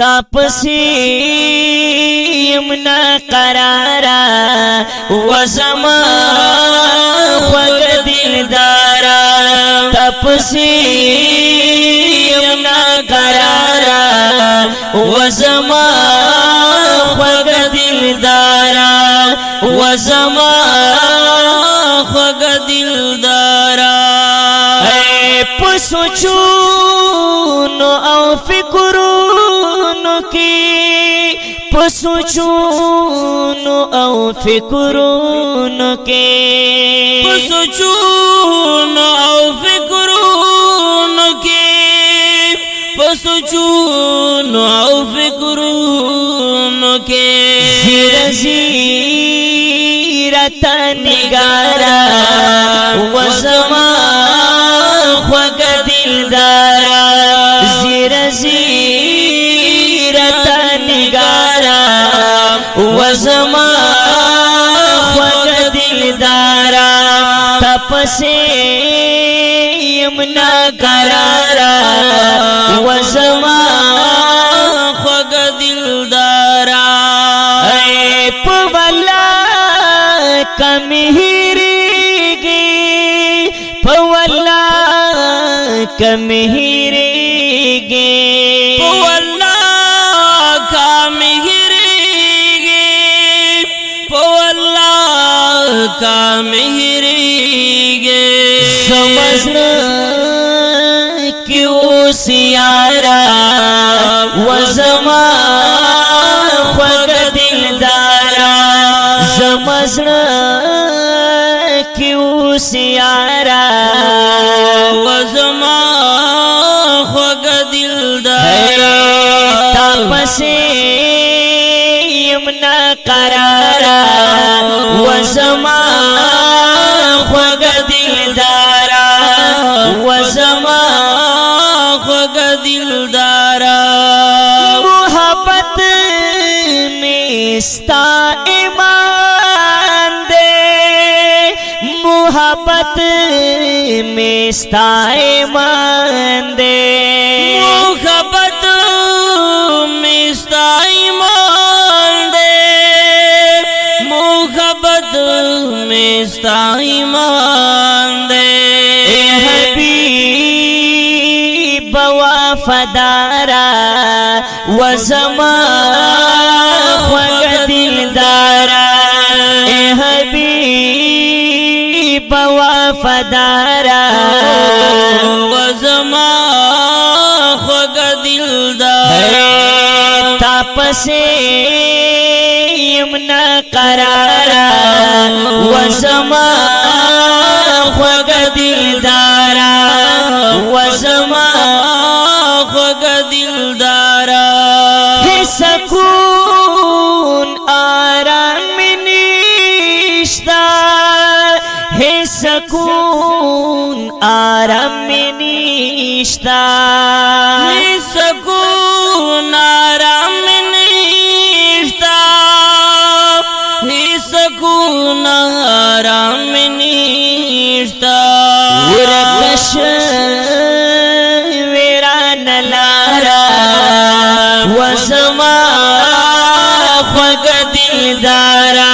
तापसी यमुना करारा वज़मा ख्वग दिलदारा तापसी यमुना करारा वज़मा ख्वग दिलदारा वज़मा ख्वग दिलदारा पसोचूनो औ फिक्रूनो की पसोचूनो औ फिक्रूनो के पसोचूनो औ फिक्रूनो के पसोचूनो औ फिक्रूनो के ज़ीरता निगारा वज़मा ख्वग दिलदारा ज़ीरता निगारा वज़मा ख्वग दिलदारा तपसे यमुना करारा वज़मा ख्वग दिलदारा पवला कमहिरेगे पवला कमहिरेगे पवला कमहिरेगे पवला कमहिरेगे समझना क्यों सियारा वज़मा ख्वग दिलदारा समझना क्यों सियारा वज़मा ख्वग दिलदारा तापसे यमुना करारा वज़मा ख्वग दिलदारा वज़मा ख्वग दिलदारा मोहब्बत में इस्ता ईमान दे मोहब्बत में इस्ता ईमान दे मोहब्बत में इस्ता ईमान दे मोहब्बत में इस्ता ईमान दे हबीब वफादारा वज़मा ख्वग दिलदारा हबीब वफादारा वज़मा ख्वग दिलदारा तापसे यमुना करारा वज़मा ख्वग दिलदारा वज़मा ख्वग दिलदारा है सकून आराम निश्ता है सकून आराम निश्ता है सकून आराम निश्ता है सकून आराम निश्ता उर्कश मेरा नलारा वज़मा ख्वग दिलदारा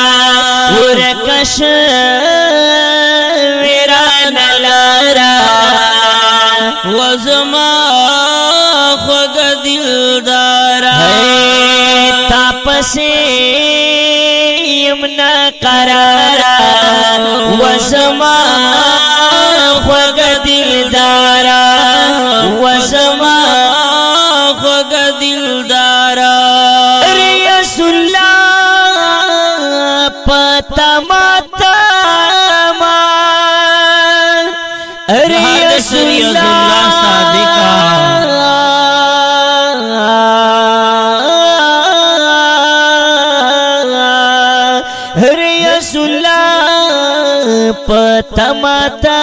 उर्कश मेरा नलारा वज़मा ख्वग दिलदारा तापसे यमुना करारा वज़मा ख्वग दिलदारा वज़मा ख्वग दिलदारा रसूलुल्लाह पता माता रसूलुल्लाह सादिका रसूलुल्लाह पता माता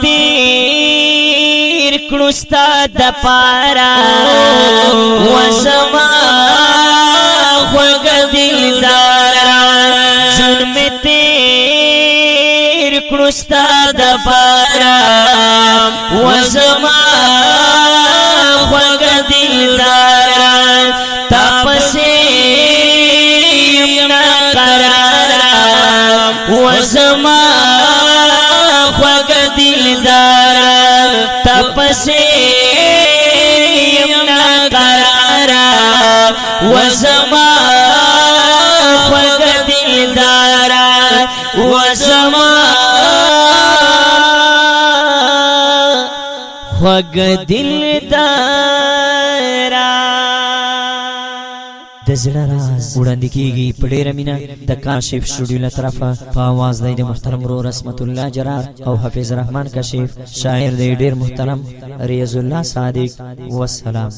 तीर कृस्ता दपारा استاد پارا وزما خوږ دلدارا تپسې یمنا قرارا وزما خوږ دلدارا تپسې یمنا قرارا وزما خوږ دلدارا وزما خوږ دلدارا د زړه راز وړاندې کیږي په ډېره مینه د کاشف سټوډیو له طرفه په اواز د محترم ورور رسمت الله جرار او حفیظ رحمان کاشف شاعر د ډېر محترم ریاض الله صادق والسلام